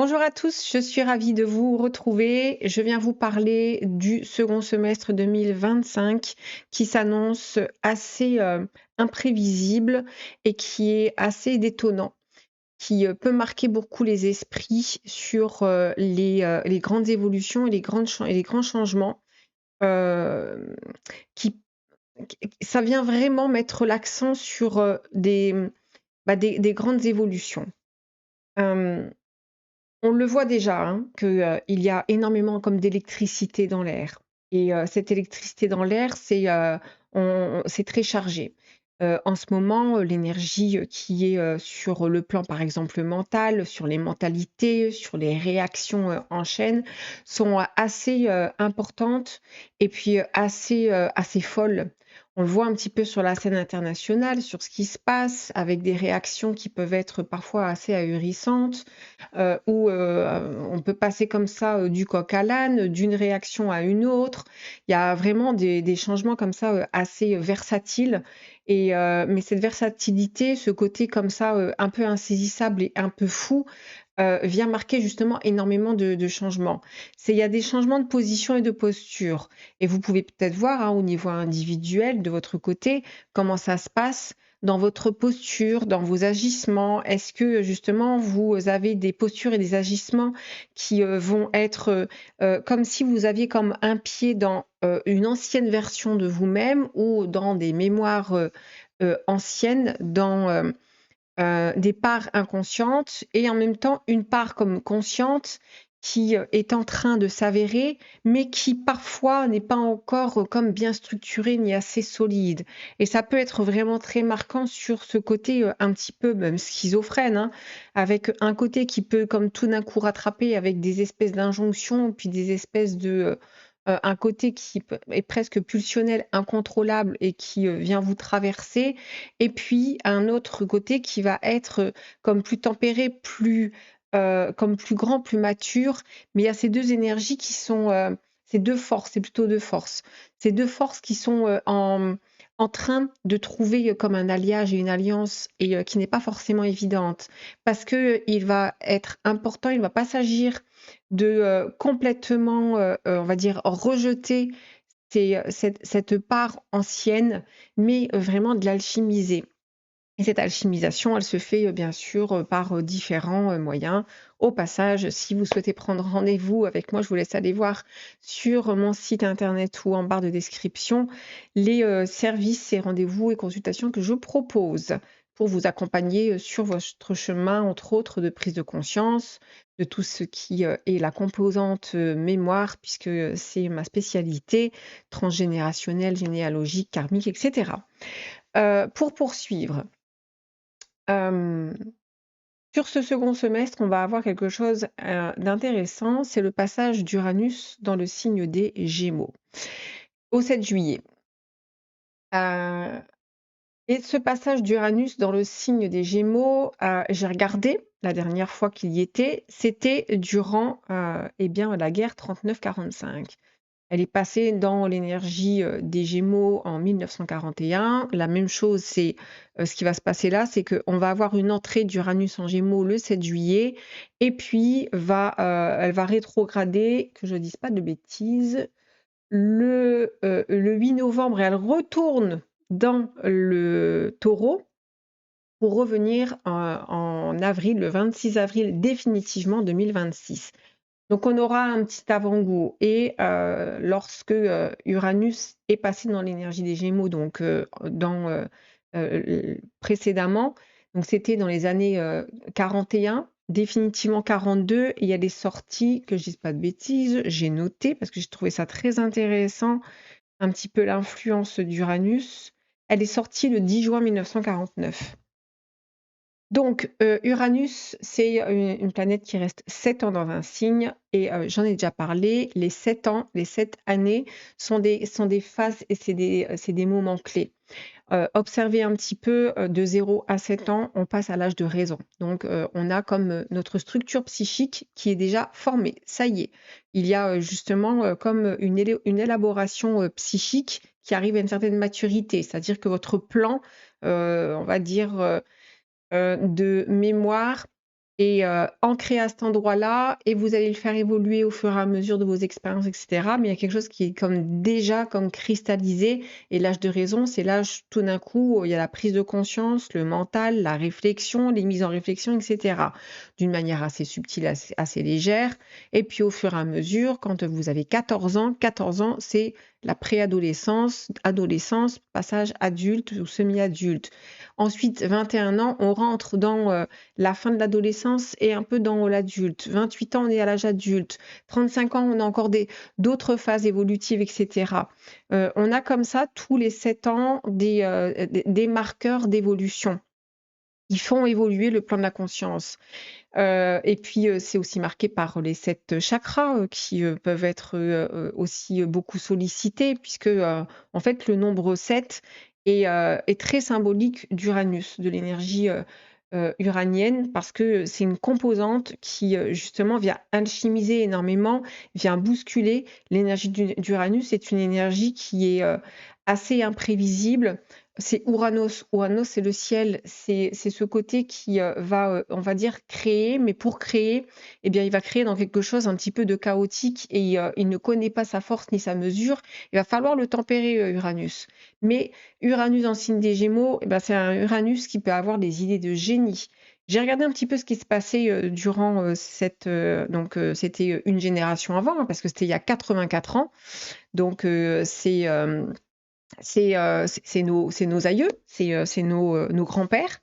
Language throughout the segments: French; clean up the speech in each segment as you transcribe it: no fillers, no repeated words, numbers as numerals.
Bonjour à tous, je suis ravie de vous retrouver. Je viens vous parler du second semestre 2025 qui s'annonce assez imprévisible et qui est assez détonnant, qui peut marquer beaucoup les esprits sur les grandes évolutions et et les grands changements. euh, qui, Ça vient vraiment mettre l'accent sur des grandes évolutions. Euh, On le voit déjà, hein, il y a énormément comme d'électricité dans l'air et cette électricité dans l'air, c'est très chargé. En ce moment, l'énergie, qui est, sur le plan, par exemple, mental, sur les mentalités, sur les réactions, en chaîne, sont assez, importantes et puis, assez folles. On le voit un petit peu sur la scène internationale, sur ce qui se passe avec des réactions qui peuvent être parfois assez ahurissantes. Où on peut passer comme ça du coq à l'âne, d'une réaction à une autre. Il y a vraiment des changements comme ça assez versatiles. Mais cette versatilité, ce côté comme ça un peu insaisissable et un peu fou, vient marquer justement énormément de changements. Il y a des changements de position et de posture. Et vous pouvez peut-être voir hein, au niveau individuel de votre côté comment ça se passe dans votre posture, dans vos agissements. Est-ce que justement vous avez des postures et des agissements qui vont être comme si vous aviez comme un pied dans une ancienne version de vous-même ou dans des mémoires anciennes, dans des parts inconscientes et en même temps une part comme consciente qui est en train de s'avérer, mais qui parfois n'est pas encore comme bien structurée ni assez solide. Et ça peut être vraiment très marquant sur ce côté un petit peu même schizophrène, hein, avec un côté qui peut comme tout d'un coup rattraper avec des espèces d'injonctions, puis des espèces de un côté est presque pulsionnel, incontrôlable et qui vient vous traverser, et puis un autre côté qui va être comme plus tempéré, comme plus grand, plus mature. Mais il y a ces deux énergies qui sont, ces deux forces, c'est plutôt deux forces. Ces deux forces qui sont en train de trouver comme un alliage et une alliance et qui n'est pas forcément évidente. Parce que il va être important, il ne va pas s'agir de complètement, on va dire, rejeter cette part ancienne, mais vraiment de l'alchimiser. Et cette alchimisation, elle se fait bien sûr par différents moyens. Au passage, si vous souhaitez prendre rendez-vous avec moi, je vous laisse aller voir sur mon site internet ou en barre de description les services et rendez-vous et consultations que je propose pour vous accompagner sur votre chemin, entre autres, de prise de conscience, de tout ce qui est la composante mémoire, puisque c'est ma spécialité, transgénérationnelle, généalogique, karmique, etc. Pour poursuivre, Hem, sur ce second semestre, on va avoir quelque chose, d'intéressant, c'est le passage d'Uranus dans le signe des Gémeaux, au 7 juillet. Heu et ce passage d'Uranus dans le signe des Gémeaux, j'ai regardé la dernière fois qu'il y était, c'était durant, eh bien, la guerre 39-45. Elle est passée dans l'énergie, des Gémeaux en 1941. La même chose, c'est, ce qui va se passer là, c'est qu'on va avoir une entrée d'Uranus en Gémeaux le 7 juillet et puis elle va rétrograder, que je ne dise pas de bêtises, le 8 novembre et elle retourne dans le Taureau pour revenir, en avril, le 26 avril définitivement 2026. Donc on aura un petit avant-goût et lorsque, Uranus est passé dans l'énergie des Gémeaux, donc précédemment, donc c'était dans les années, 41, définitivement 42 et il y a des sorties, que je dise pas de bêtises, j'ai noté parce que j'ai trouvé ça très intéressant, un petit peu l'influence d'Uranus. Elle est sortie le 10 juin 1949. Donc, Uranus, c'est une planète qui reste 7 ans dans un signe et j'en ai déjà parlé, les 7 ans, les 7 années sont des phases et c'est des moments clés. Observez un petit peu, de 0 à 7 ans, on passe à l'âge de raison. Donc, on a comme, notre structure psychique qui est déjà formée. Ça y est, il y a, justement, comme, une élaboration, psychique qui arrive à une certaine maturité. C'est-à-dire que votre plan, on va dire, de mémoire et ancré à cet endroit-là et vous allez le faire évoluer au fur et à mesure de vos expériences et cetera. Mais il y a quelque chose qui est comme déjà comme cristallisé et l'âge de raison, c'est l'âge tout d'un coup, il y a la prise de conscience, le mental, la réflexion, les mises en réflexion et cetera. D'une manière assez subtile, assez légère et puis au fur et à mesure, quand vous avez 14 ans, c'est la préadolescence, adolescence, passage adulte ou semi-adulte. Ensuite, 21 ans, on rentre dans la fin de l'adolescence et un peu dans l'adulte. 28 ans, on est à l'âge adulte. 35 ans, on a encore d'autres phases évolutives, etc. On a comme ça, tous les 7 ans, des marqueurs d'évolution. Ils font évoluer le plan de la conscience. Et puis, c'est aussi marqué par les 7 chakras qui peuvent être aussi beaucoup sollicités, puisque en fait, le nombre 7 est très symbolique d'Uranus, de l'énergie uranienne, parce que c'est une composante qui justement vient alchimiser énormément, vient bousculer l'énergie d'Uranus. C'est une énergie qui est assez imprévisible. C'est Ouranos. Ouranos, c'est le ciel. C'est ce côté qui va, on va dire, créer, mais pour créer, eh bien, il va créer dans quelque chose un petit peu de chaotique et il ne connaît pas sa force ni sa mesure. Il va falloir le tempérer, Uranus. Mais Uranus en signe des Gémeaux, eh ben, c'est un Uranus qui peut avoir des idées de génie. J'ai regardé un petit peu ce qui se passait durant c'était une génération avant, hein, parce que c'était il y a 84 ans. Donc, c'est nos aïeux, c'est nos grands-pères.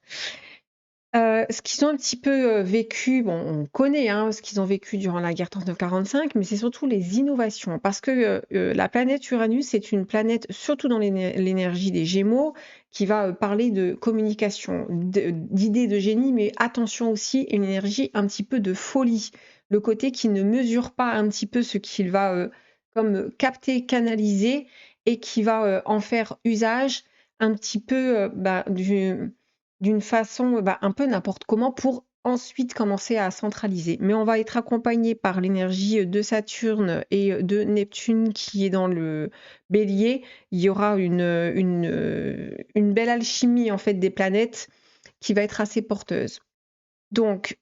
Ce qu'ils ont un petit peu vécu, bon, on connaît hein, ce qu'ils ont vécu durant la guerre 39-45, mais c'est surtout les innovations. Parce que la planète Uranus, c'est une planète, surtout dans l'énergie des Gémeaux, qui va parler de communication, d'idées de génie, mais attention aussi, une énergie un petit peu de folie. Le côté qui ne mesure pas un petit peu ce qu'il va comme capter, canaliser, et qui va en faire usage un petit peu d'une façon un peu n'importe comment pour ensuite commencer à centraliser. Mais on va être accompagné par l'énergie de Saturne et de Neptune qui est dans le Bélier. Il y aura une belle alchimie en fait des planètes qui va être assez porteuse. Donc,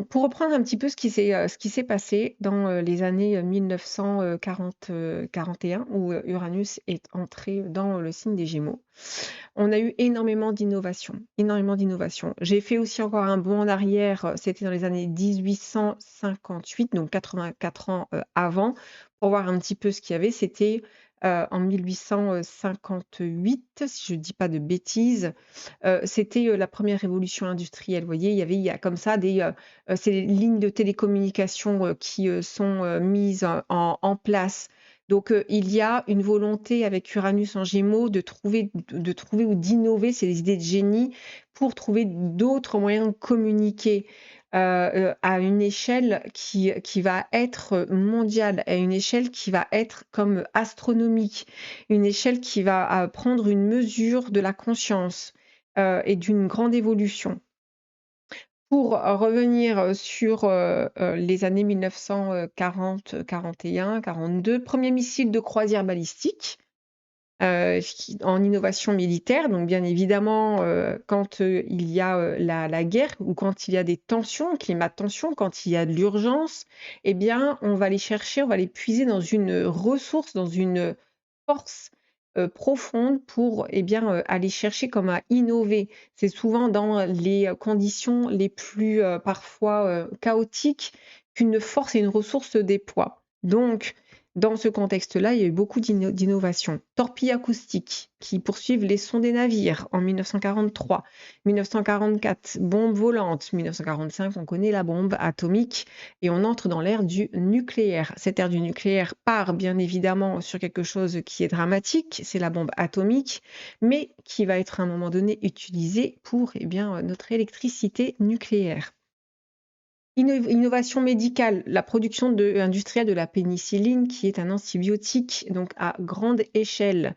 pour reprendre un petit peu ce qui s'est passé dans les années 1941, où Uranus est entré dans le signe des Gémeaux, on a eu énormément d'innovations, énormément d'innovations. J'ai fait aussi encore un bond en arrière, c'était dans les années 1858, donc 84 ans avant, pour voir un petit peu ce qu'il y avait. C'était en 1858, si je ne dis pas de bêtises. C'était la première révolution industrielle. Vous voyez, il y a comme ça c'est les lignes de télécommunication qui sont mises en place. Donc, il y a une volonté avec Uranus en Gémeaux de trouver ou d'innover, c'est des idées de génie, pour trouver d'autres moyens de communiquer à une échelle qui va être mondiale, à une échelle qui va être comme astronomique, une échelle qui va prendre une mesure de la conscience et d'une grande évolution. Pour revenir sur les années 1940, 41, 42, premier missile de croisière balistique en innovation militaire. Donc, bien évidemment, quand il y a la guerre ou quand il y a des tensions, climat de tension, quand il y a de l'urgence, eh bien, on va les chercher, on va les puiser dans une ressource, dans une force profonde pour aller chercher comme à innover. C'est souvent dans les conditions les plus parfois chaotiques qu'une force et une ressource se déploient. Donc, dans ce contexte-là, il y a eu beaucoup d'innovations. Torpilles acoustiques qui poursuivent les sons des navires en 1943, 1944, bombes volantes, 1945, on connaît la bombe atomique et on entre dans l'ère du nucléaire. Cette ère du nucléaire part bien évidemment sur quelque chose qui est dramatique, c'est la bombe atomique, mais qui va être à un moment donné utilisée pour notre électricité nucléaire. Innovation médicale, la production industrielle de la pénicilline, qui est un antibiotique donc à grande échelle.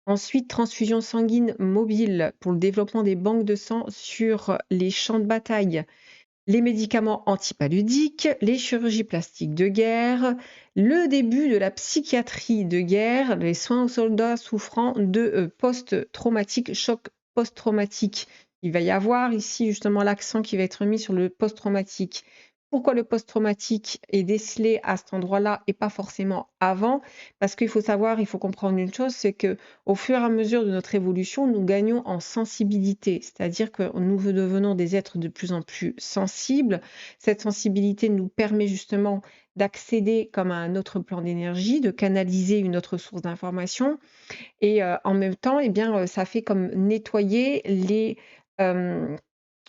Ensuite, transfusion sanguine mobile pour le développement des banques de sang sur les champs de bataille. Les médicaments antipaludiques, les chirurgies plastiques de guerre, le début de la psychiatrie de guerre, les soins aux soldats souffrant de post-traumatique, choc post-traumatique Il va y avoir ici justement l'accent qui va être mis sur le post-traumatique. Pourquoi le post-traumatique est décelé à cet endroit-là et pas forcément avant? Parce qu'il faut savoir, il faut comprendre une chose, c'est que au fur et à mesure de notre évolution, nous gagnons en sensibilité, c'est-à-dire que nous devenons des êtres de plus en plus sensibles. Cette sensibilité nous permet justement d'accéder comme à un autre plan d'énergie, de canaliser une autre source d'information et en même temps, eh bien, ça fait comme nettoyer les, hem,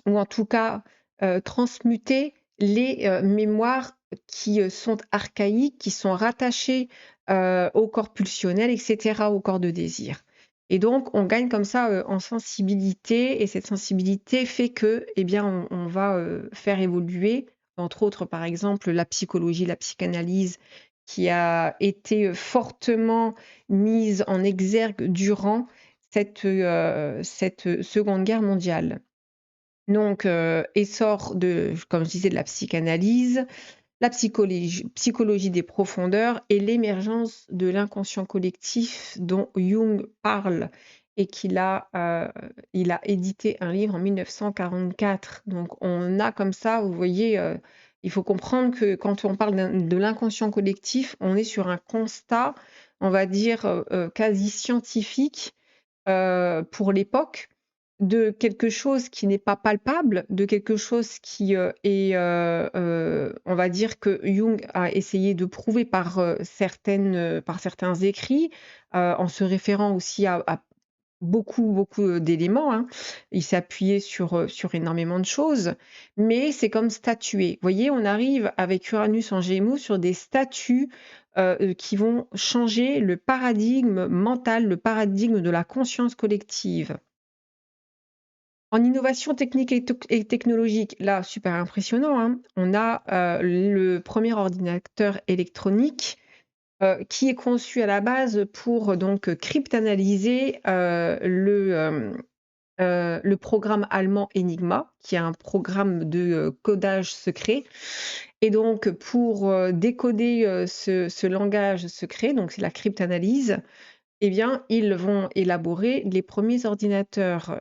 ou en tout cas, transmuter les, mémoires qui, sont archaïques, qui sont rattachées, au corps pulsionnel et cetera, au corps de désir et donc on gagne comme ça, en sensibilité et cette sensibilité fait que, eh bien, on va, faire évoluer, entre autres, par exemple, la psychologie, la psychanalyse qui a été, fortement mise en exergue durant cette Seconde Guerre mondiale. Donc, essor de, comme je disais, de la psychanalyse, la psychologie des profondeurs et l'émergence de l'inconscient collectif dont Jung parle et il a édité un livre en 1944. Donc on a comme ça, vous voyez, il faut comprendre que quand on parle de l'inconscient collectif, on est sur un constat, on va dire, quasi scientifique, pour l'époque, de quelque chose qui n'est pas palpable, de quelque chose qui, est, on va dire que Jung a essayé de prouver par certains écrits, en se référant aussi à beaucoup, d'éléments, hein. Il s'est appuyé sur énormément de choses, mais c'est comme statuer. Vous voyez, on arrive avec Uranus en Gémeaux sur des statuts, qui vont changer le paradigme mental, le paradigme de la conscience collective. En innovation technique et technologique, là, super impressionnant, hein. On a, le premier ordinateur électronique, qui est conçu à la base pour donc cryptanalyser, le programme allemand Enigma, qui est un programme de, codage secret et donc pour, décoder, ce langage secret, donc c'est la cryptanalyse, eh bien, ils vont élaborer les premiers ordinateurs. Alors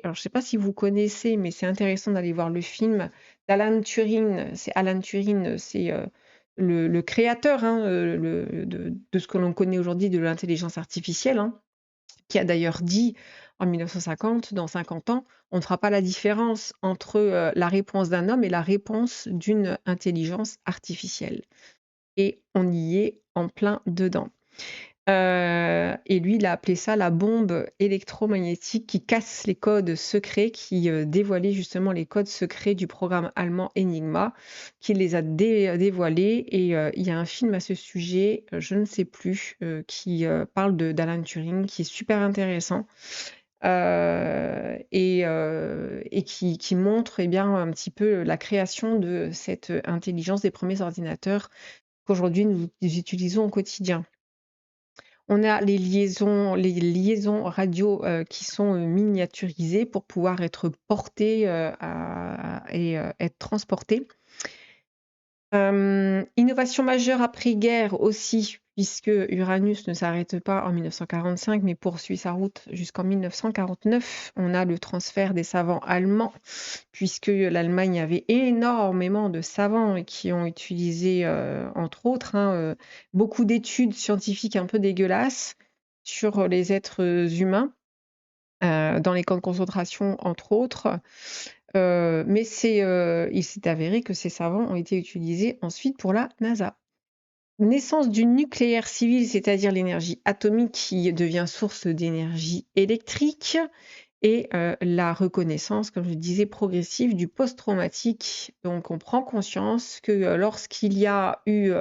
je ne sais pas si vous connaissez, mais c'est intéressant d'aller voir le film d'Alan Turing. C'est Alan Turing, c'est, le créateur, hein, de ce que l'on connaît aujourd'hui de l'intelligence artificielle, hein, qui a d'ailleurs dit en 1950, dans 50 ans, on ne fera pas la différence entre, la réponse d'un homme et la réponse d'une intelligence artificielle et on y est en plein dedans. Et lui, il a appelé ça la bombe électromagnétique qui casse les codes secrets, qui, dévoilait justement les codes secrets du programme allemand Enigma, qui les a dévoilés et il y a un film à ce sujet, je ne sais plus, qui, parle d'Alan Turing, qui est super intéressant, et qui montre, eh bien, un petit peu la création de cette intelligence des premiers ordinateurs qu'aujourd'hui nous utilisons au quotidien. On a les liaisons radio, qui sont, miniaturisées pour pouvoir être portées, et être transportées. Innovation majeure après-guerre aussi, puisque Uranus ne s'arrête pas en 1945, mais poursuit sa route jusqu'en 1949. On a le transfert des savants allemands, puisque l'Allemagne avait énormément de savants qui ont utilisé, entre autres, hein, beaucoup d'études scientifiques un peu dégueulasses sur les êtres humains, dans les camps de concentration, entre autres. Mais il s'est avéré que ces savants ont été utilisés ensuite pour la NASA. Naissance du nucléaire civil, c'est-à-dire l'énergie atomique qui devient source d'énergie électrique et la reconnaissance, comme je disais, progressive du post-traumatique. Donc on prend conscience que, lorsqu'il y a eu,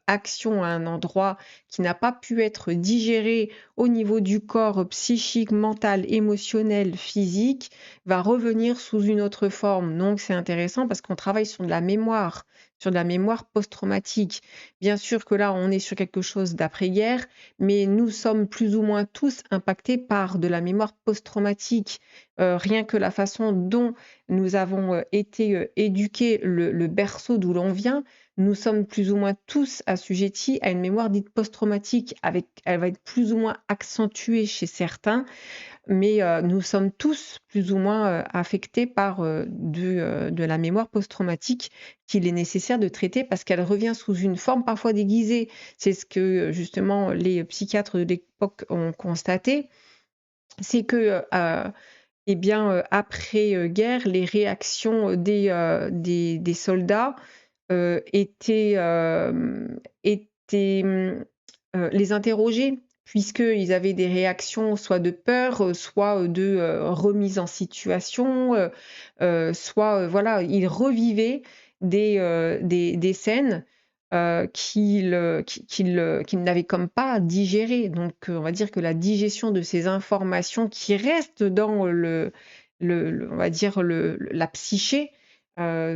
action à un endroit qui n'a pas pu être digéré au niveau du corps psychique, mental, émotionnel, physique, va revenir sous une autre forme. Donc c'est intéressant parce qu'on travaille sur de la mémoire post-traumatique. Bien sûr que là, on est sur quelque chose d'après-guerre, mais nous sommes plus ou moins tous impactés par de la mémoire post-traumatique. rien que la façon dont nous avons, été, éduqués, le berceau d'où l'on vient, nous sommes plus ou moins tous assujettis à une mémoire dite post-traumatique avec elle va être plus ou moins accentuée chez certains, mais nous sommes tous plus ou moins, affectés par, de la mémoire post-traumatique qu'il est nécessaire de traiter parce qu'elle revient sous une forme parfois déguisée. C'est ce que, justement les psychiatres de l'époque ont constaté, c'est que, et bien, après, guerre, les réactions, des soldats, étaient, les interroger puisqu'ils avaient des réactions soit de peur, soit, de, remise en situation, soit, voilà, ils revivaient des scènes, qu'ils n'avaient comme pas digérées. Donc, on va dire que la digestion de ces informations qui restent dans on va dire la psyché,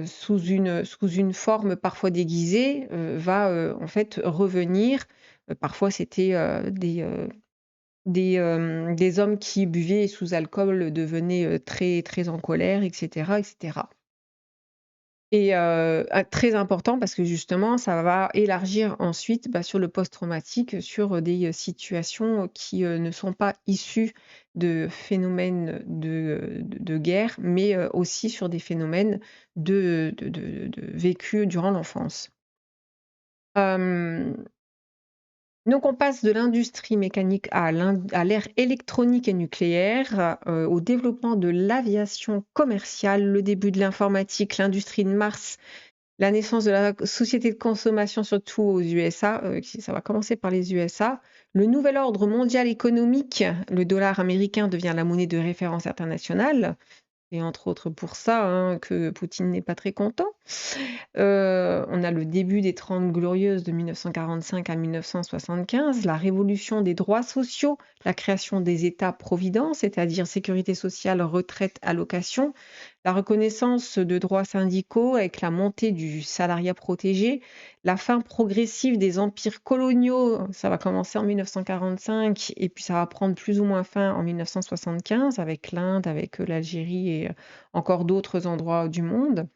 sous une forme parfois déguisée, va, en fait revenir. Parfois c'était, des hommes qui buvaient sous alcool devenaient, très, très en colère et cetera et cetera. Et très important parce que justement ça va élargir ensuite, bah, sur le post-traumatique, sur, des, situations qui, ne sont pas issues de phénomènes de guerre, mais aussi sur des phénomènes de vécus durant l'enfance. Hem Donc on passe de l'industrie mécanique à l'ère électronique et nucléaire, au développement de l'aviation commerciale, le début de l'informatique, l'industrie de Mars, la naissance de la société de consommation, surtout aux USA, ça va commencer par les USA. Le nouvel ordre mondial économique, le dollar américain devient la monnaie de référence internationale. Et entre autres pour ça, hein, que Poutine n'est pas très content. On a le début des 30 glorieuses de 1945 à 1975, la révolution des droits sociaux, la création des États-providence, c'est-à-dire sécurité sociale, retraite, allocation, la reconnaissance de droits syndicaux avec la montée du salariat protégé, la fin progressive des empires coloniaux, ça va commencer en 1945 et puis ça va prendre plus ou moins fin en 1975 avec l'Inde, avec l'Algérie et encore d'autres endroits du monde.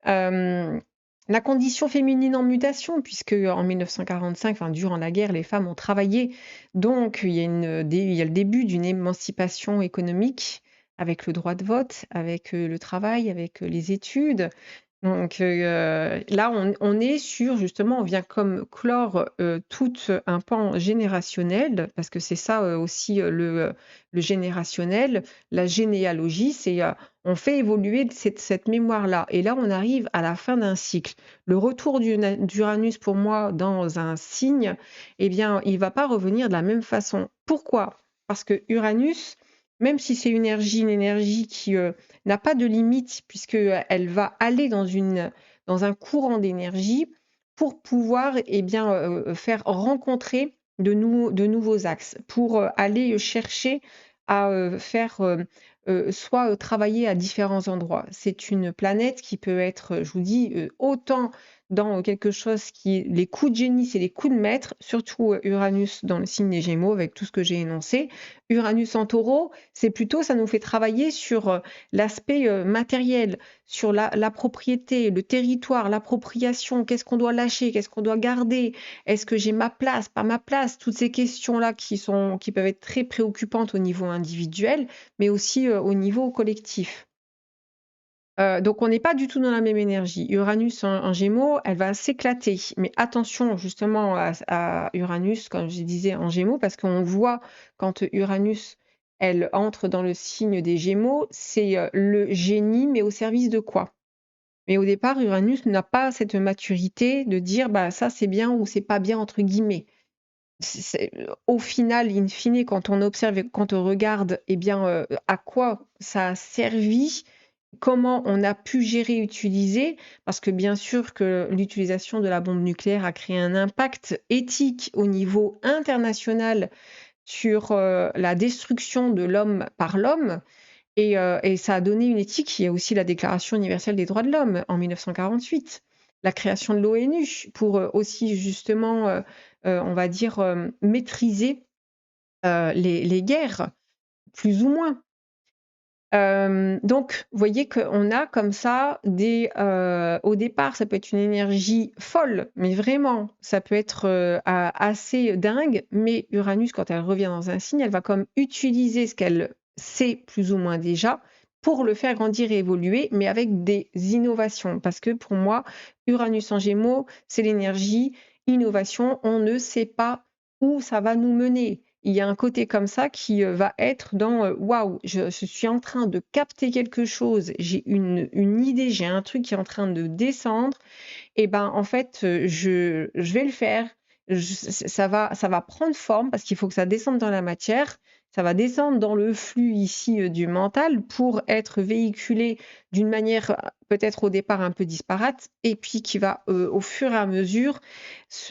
Hem, la condition féminine en mutation puisque en 1945, enfin durant la guerre, les femmes ont travaillé, donc il y a le début d'une émancipation économique avec le droit de vote, avec, le travail, avec, les études. Donc, là, on est sur justement, on vient comme clore, tout un pan générationnel, parce que c'est ça, aussi, le générationnel, la généalogie, c'est, on fait évoluer cette mémoire-là et là, on arrive à la fin d'un cycle. Le retour d'Uranus pour moi dans un signe, eh bien, il va pas revenir de la même façon. Pourquoi? Parce que Uranus, même si c'est une énergie qui, n'a pas de limite puisque, elle va aller dans un courant d'énergie pour pouvoir, eh bien, faire rencontrer de nouveaux axes, pour, aller chercher à, faire, soit, travailler à différents endroits. C'est une planète qui peut être, je vous dis, autant dans quelque chose qui est les coups de génie, c'est les coups de maître, surtout, Uranus dans le signe des Gémeaux avec tout ce que j'ai énoncé. Uranus en Taureau, c'est plutôt ça nous fait travailler sur, l'aspect, matériel, sur la propriété, le territoire, l'appropriation. Qu'est-ce qu'on doit lâcher? Qu'est-ce qu'on doit garder? Est-ce que j'ai ma place, pas ma place? Toutes ces questions-là qui peuvent être très préoccupantes au niveau individuel, mais aussi, au niveau collectif. Donc on n'est pas du tout dans la même énergie. Uranus en Gémeaux, elle va s'éclater, mais attention justement à Uranus, comme je disais en Gémeaux, parce qu'on voit quand Uranus, elle entre dans le signe des Gémeaux, c'est, le génie, mais au service de quoi? Mais au départ, Uranus n'a pas cette maturité de dire: «Bah, ça c'est bien» ou «C'est pas bien» entre guillemets. Au final, in fine, quand on observe et quand on regarde, eh bien, à quoi ça a servi, comment on a pu gérer, utiliser, parce que bien sûr que l'utilisation de la bombe nucléaire a créé un impact éthique au niveau international sur, la destruction de l'homme par l'homme et ça a donné une éthique. Il y a aussi la Déclaration universelle des droits de l'homme en 1948, la création de l'ONU pour, aussi justement, on va dire, maîtriser, les guerres, plus ou moins. Donc, vous voyez qu'on a comme ça au départ, ça peut être une énergie folle, mais vraiment, ça peut être assez dingue. Mais Uranus, quand elle revient dans un signe, elle va comme utiliser ce qu'elle sait plus ou moins déjà pour le faire grandir et évoluer, mais avec des innovations. Parce que pour moi, Uranus en Gémeaux, c'est l'énergie innovation. On ne sait pas où ça va nous mener. Il y a un côté comme ça qui va être dans waouh, je suis en train de capter quelque chose, j'ai une idée, j'ai un truc qui est en train de descendre, et ben en fait, je vais le faire. Ça va prendre forme parce qu'il faut que ça descende dans la matière. Ça va descendre dans le flux ici du mental pour être véhiculé d'une manière peut-être au départ un peu disparate et puis qui va au fur et à mesure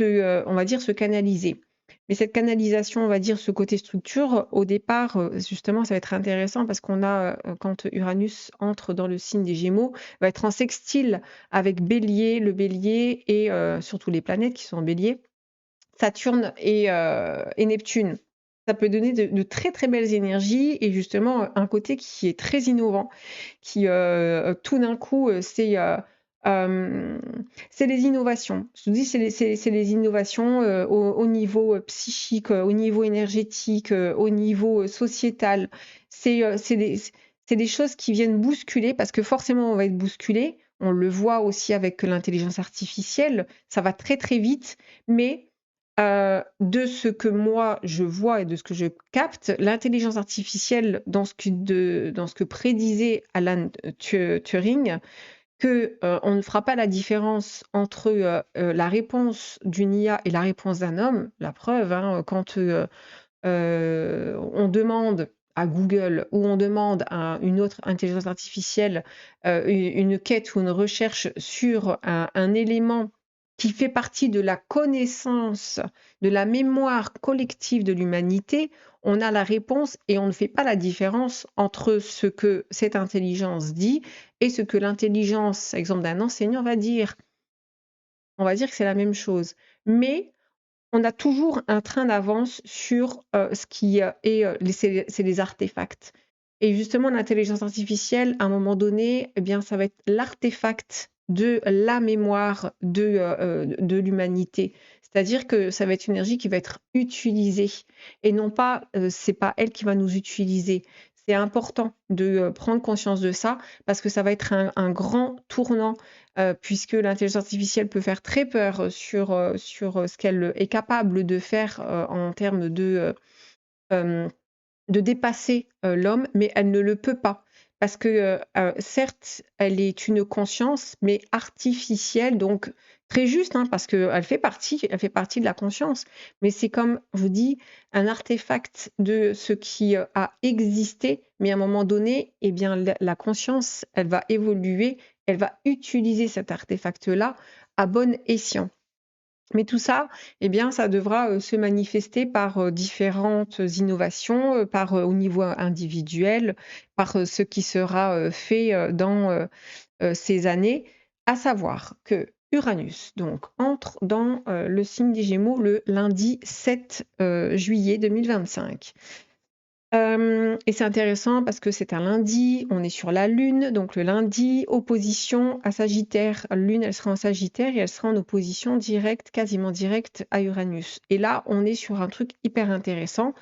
on va dire, se canaliser. Mais cette canalisation, on va dire, ce côté structure, au départ, justement, ça va être intéressant parce qu'on a, quand Uranus entre dans le signe des Gémeaux, va être en sextile avec Bélier, le Bélier et surtout les planètes qui sont en Bélier, Saturne et Neptune. Ça peut donner de très très belles énergies et justement un côté qui est très innovant, qui tout d'un coup c'est les innovations. Je vous dis, c'est les innovations au niveau psychique, au niveau énergétique, au niveau sociétal. C'est des choses qui viennent bousculer parce que forcément on va être bousculé. On le voit aussi avec l'intelligence artificielle. Ça va très très vite, mais de ce que moi je vois et de ce que je capte, l'intelligence artificielle, dans ce que prédisait Alan Turing, que on ne fera pas la différence entre la réponse d'une IA et la réponse d'un homme. La preuve, hein, quand on demande à Google ou on demande à une autre intelligence artificielle une quête ou une recherche sur un élément qui fait partie de la connaissance, de la mémoire collective de l'humanité, on a la réponse et on ne fait pas la différence entre ce que cette intelligence dit et ce que l'intelligence, exemple d'un enseignant, va dire. On va dire que c'est la même chose. Mais on a toujours un train d'avance sur ce qui est, c'est les artefacts. Et justement, l'intelligence artificielle, à un moment donné, eh bien, ça va être l'artefact de la mémoire de l'humanité. C'est-à-dire que ça va être une énergie qui va être utilisée et non pas, c'est pas elle qui va nous utiliser. C'est important de prendre conscience de ça parce que ça va être un grand tournant puisque l'intelligence artificielle peut faire très peur sur ce qu'elle est capable de faire en termes de dépasser l'homme, mais elle ne le peut pas. Parce que certes, elle est une conscience, mais artificielle, donc très juste, hein, parce qu'elle fait partie de la conscience. Mais c'est comme, je vous dis, un artefact de ce qui a existé, mais à un moment donné, eh bien, la conscience, elle va évoluer, elle va utiliser cet artefact-là à bon escient. Mais tout ça, eh bien, ça devra se manifester par différentes innovations, au niveau individuel, par ce qui sera fait dans ces années, à savoir que Uranus donc entre dans le signe des Gémeaux le lundi 7 juillet 2025. Et c'est intéressant parce que c'est un lundi, on est sur la Lune, donc le lundi, opposition à Sagittaire. Lune, elle sera en Sagittaire et elle sera en opposition directe, quasiment directe à Uranus. Et là, on est sur un truc hyper intéressant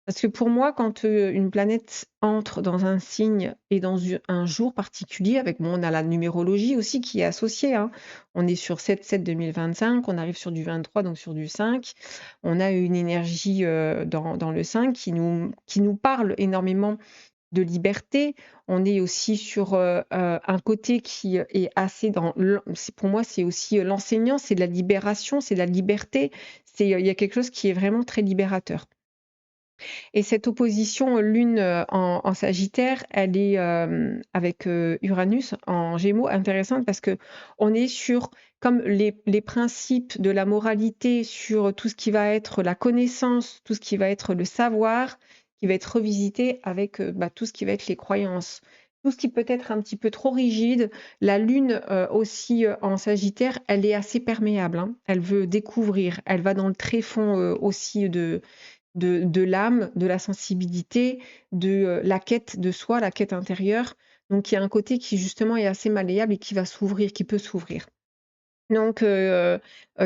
parce que pour moi, quand une planète entre dans un signe et dans un jour particulier, on a la numérologie aussi qui est associée, hein. On est sur 7-7-2025, on arrive sur du 23, donc sur du 5. On a une énergie dans le 5 qui nous parle énormément de liberté. On est aussi sur un côté qui est assez pour moi, c'est aussi l'enseignant, c'est de la libération, c'est de la liberté. Il y a quelque chose qui est vraiment très libérateur. Et cette opposition Lune en Sagittaire, elle est avec Uranus en Gémeaux intéressante parce que on est sur comme les principes de la moralité, sur tout ce qui va être la connaissance, tout ce qui va être le savoir, qui va être revisité avec tout ce qui va être les croyances. Tout ce qui peut être un petit peu trop rigide. La Lune aussi en Sagittaire, elle est assez perméable, hein. Elle veut découvrir, elle va dans le tréfonds aussi de l'âme, de la sensibilité, de la quête de soi, la quête intérieure. Donc il y a un côté qui justement est assez malléable et qui va s'ouvrir, qui peut s'ouvrir. Donc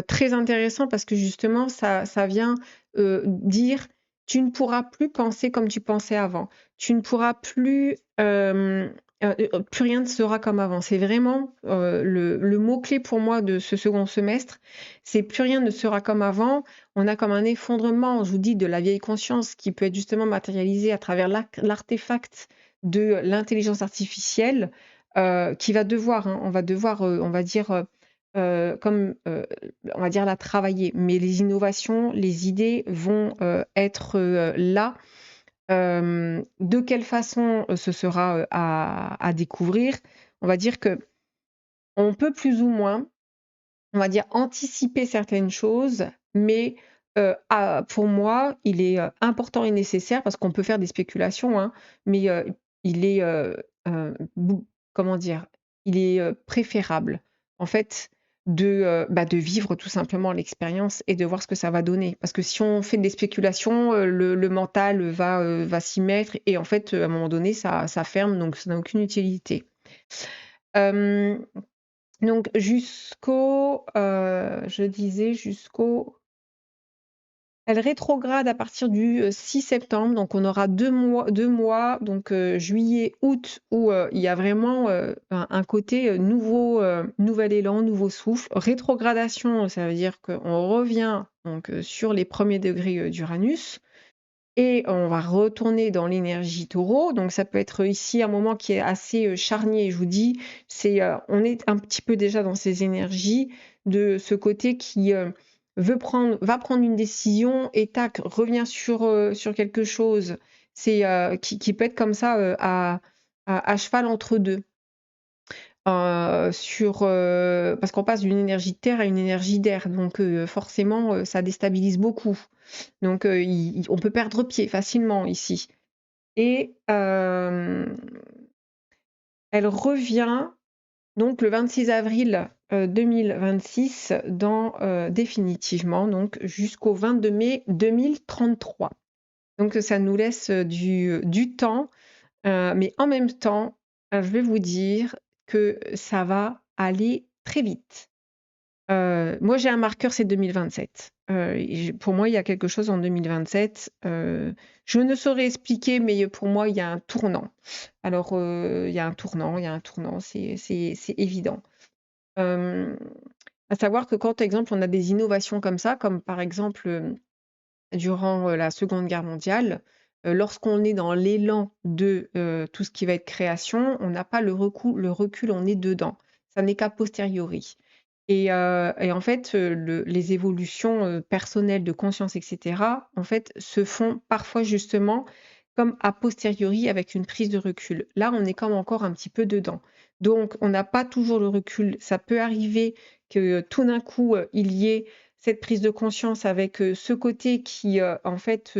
très intéressant parce que justement ça vient, dire: «Tu ne pourras plus penser comme tu pensais avant. Tu ne pourras plus, plus rien ne sera comme avant». C'est vraiment, le mot-clé pour moi de ce second semestre, c'est plus rien ne sera comme avant. On a comme un effondrement, je vous dis, de la vieille conscience qui peut être justement matérialisé à travers l'artefact de l'intelligence artificielle, qui va devoir, hein, on va devoir, on va dire, comme, on va dire la travailler. Mais les innovations, les idées vont, être, là. De quelle façon, ce sera, à découvrir? On va dire que on peut plus ou moins, on va dire, anticiper certaines choses, mais, pour moi, il est, important et nécessaire parce qu'on peut faire des spéculations, hein, mais, il est, bou comment dire? Il est, préférable, en fait, de vivre tout simplement l'expérience et de voir ce que ça va donner. Parce que si on fait des spéculations, le mental, va s'y mettre et en fait, à un moment donné, ça ferme, donc ça n'a aucune utilité. Hem donc je disais elle rétrograde à partir du, 6 septembre, donc on aura 2 mois, donc juillet, août, où, il y a vraiment, un côté, nouvel élan, nouveau souffle. Rétrogradation, ça veut dire qu'on revient donc, sur les premiers degrés, d'Uranus et on va retourner dans l'énergie Taureau, donc ça peut être ici un moment qui est assez, charnier. Je vous dis, on est un petit peu déjà dans ces énergies de ce côté qui, va prendre une décision et tac, revient sur quelque chose. Qui peut être comme ça, à cheval entre 2. Parce qu'on passe d'une énergie de terre à une énergie d'air, donc forcément, ça déstabilise beaucoup. Donc on peut perdre pied facilement ici et elle revient donc le 26 avril, 2026 définitivement donc jusqu'au 22 mai 2033. Donc ça nous laisse, du temps, mais en même temps, je vais vous dire que ça va aller très vite. Moi, j'ai un marqueur, c'est 2027. Pour moi, il y a quelque chose en 2027. Je ne saurais expliquer, mais pour moi, il y a un tournant. Alors, il y a un tournant, c'est évident. Hem, à savoir que quand, par exemple, on a des innovations comme ça, comme par exemple, durant, la Seconde Guerre mondiale, lorsqu'on est dans l'élan de, tout ce qui va être création, on n'a pas le recul, on est dedans. Ça n'est qu'a posteriori. Et en fait, les évolutions, personnelles de conscience et cetera, en fait, se font parfois justement comme a posteriori avec une prise de recul. Là, on est comme encore un petit peu dedans. Donc on n'a pas toujours le recul. Ça peut arriver que tout d'un coup, il y ait cette prise de conscience avec, ce côté qui, en fait,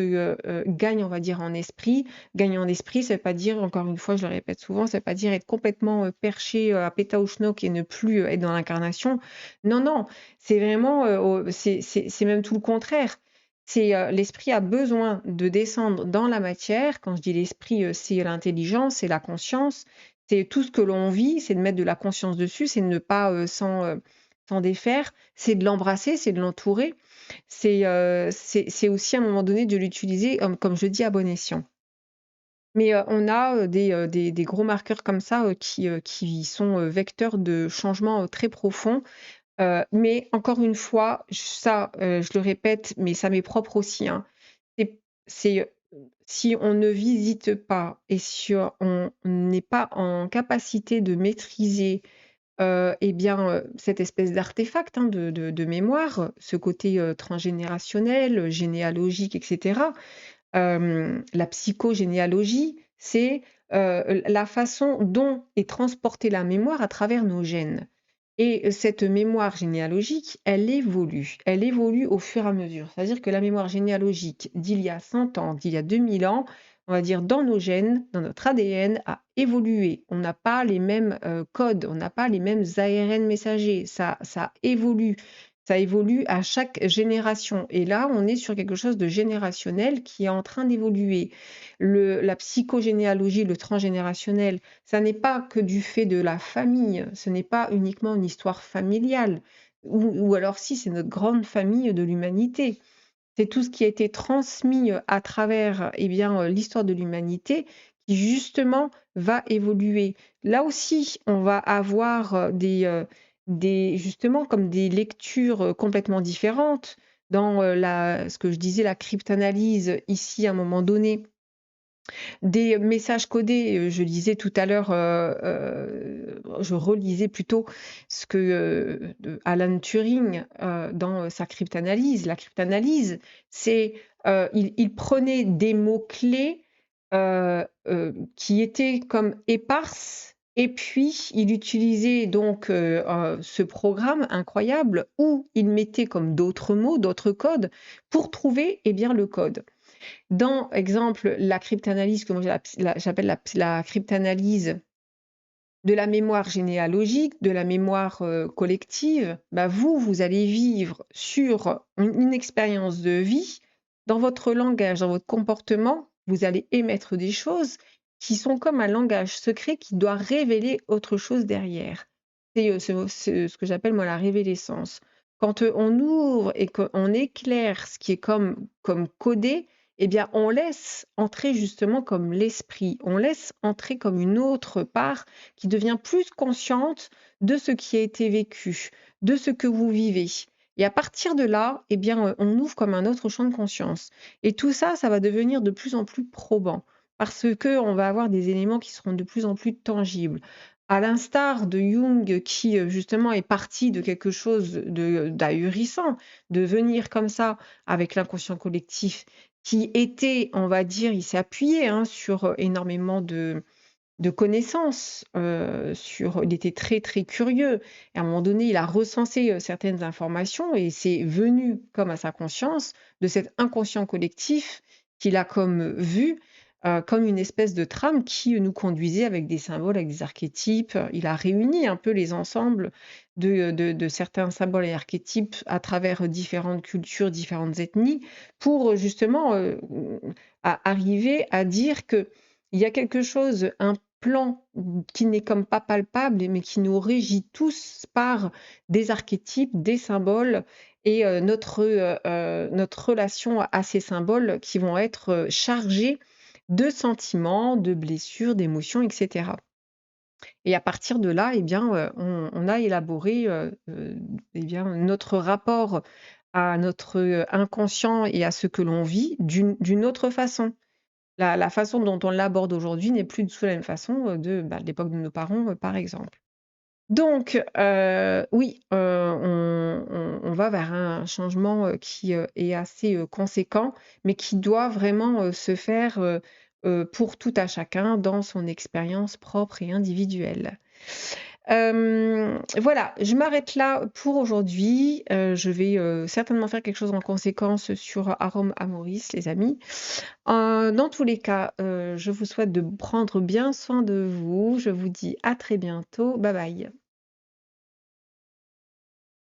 gagne, on va dire, en esprit. Gagner en esprit, ça veut pas dire, encore une fois, je le répète souvent, ça veut pas dire être complètement, perché, à Pétaouchnok et ne plus, être dans l'incarnation. Non, non, c'est vraiment, c'est même tout le contraire. L'esprit a besoin de descendre dans la matière. Quand je dis l'esprit, c'est l'intelligence, c'est la conscience, c'est tout ce que l'on vit, c'est de mettre de la conscience dessus, c'est de ne pas, s'en défaire, c'est de l'embrasser, c'est de l'entourer. C'est aussi à un moment donné de l'utiliser, comme je dis, à bon escient. Mais, on a, des gros marqueurs comme ça, qui sont, vecteurs de changements, très profonds. Mais encore une fois, je le répète, mais ça m'est propre aussi, hein. C'est si on ne visite pas et si on n'est pas en capacité de maîtriser, et bien, cette espèce d'artefact, hein, de mémoire, ce côté, transgénérationnel, généalogique et cetera. La psychogénéalogie, c'est, la façon dont est transportée la mémoire à travers nos gènes. Et cette mémoire généalogique, elle évolue. Elle évolue au fur et à mesure. C'est-à-dire que la mémoire généalogique d'il y a 100 ans, d'il y a 2000 ans, on va dire dans nos gènes, dans notre ADN, a évolué. On n'a pas les mêmes, codes, on n'a pas les mêmes ARN messagers. Ça évolue. Ça évolue à chaque génération et là, on est sur quelque chose de générationnel qui est en train d'évoluer. La psychogénéalogie, le transgénérationnel, ça n'est pas que du fait de la famille, ce n'est pas uniquement une histoire familiale ou alors si, c'est notre grande famille de l'humanité. C'est tout ce qui a été transmis, à travers, eh bien, l'histoire de l'humanité qui justement va évoluer. Là aussi, on va avoir, des justement comme des lectures, complètement différentes dans, la ce que je disais, la cryptanalyse ici à un moment donné. Des messages codés, je lisais tout à l'heure, je relisais plutôt ce que, de Alan Turing, dans, sa cryptanalyse. La cryptanalyse, c'est, il prenait des mots-clés, qui étaient comme éparses et puis il utilisait donc, ce programme incroyable où il mettait comme d'autres mots, d'autres codes pour trouver, eh bien, le code. Dans, exemple, la cryptanalyse que moi j'appelle la cryptanalyse de la mémoire généalogique, de la mémoire, collective, bah, vous allez vivre sur une expérience de vie. Dans votre langage, dans votre comportement, vous allez émettre des choses qui sont comme un langage secret qui doit révéler autre chose derrière. C'est ce que j'appelle moi la révélescence. Quand, on ouvre et qu'on éclaire ce qui est comme codé, eh bien, on laisse entrer justement comme l'esprit, on laisse entrer comme une autre part qui devient plus consciente de ce qui a été vécu, de ce que vous vivez. Et à partir de là, eh bien, on ouvre comme un autre champ de conscience. Et tout ça, ça va devenir de plus en plus probant parce que on va avoir des éléments qui seront de plus en plus tangibles. À l'instar de Jung qui, justement est parti de quelque chose d'ahurissant, de venir comme ça avec l'inconscient collectif qui était, on va dire, il s'est appuyé, hein, sur, énormément de connaissances, il était très, très curieux et à un moment donné, il a recensé, certaines informations et c'est venu comme à sa conscience de cet inconscient collectif qu'il a comme vu, comme une espèce de trame qui nous conduisait avec des symboles, avec des archétypes. Il a réuni un peu les ensembles de certains symboles et archétypes à travers différentes cultures, différentes ethnies pour, justement, arriver à dire qu'il y a quelque chose, un plan qui n'est comme pas palpable, mais qui nous régit tous par des archétypes, des symboles et notre relation à ces symboles qui vont être, chargés de sentiments, de blessures, d'émotions et cetera. Et à partir de là, eh bien, on a élaboré, eh bien, notre rapport à notre, inconscient et à ce que l'on vit d'une autre façon. La façon dont on l'aborde aujourd'hui n'est plus du tout la même façon, de l'époque de nos parents, par exemple. Donc oui, on va vers un changement, qui, est assez, conséquent, mais qui doit vraiment, se faire, pour tout à chacun dans son expérience propre et individuelle. Voilà, je m'arrête là pour aujourd'hui. Je vais, certainement faire quelque chose en conséquence sur Arome Amoris, les amis. Dans tous les cas, je vous souhaite de prendre bien soin de vous. Je vous dis à très bientôt. Bye bye.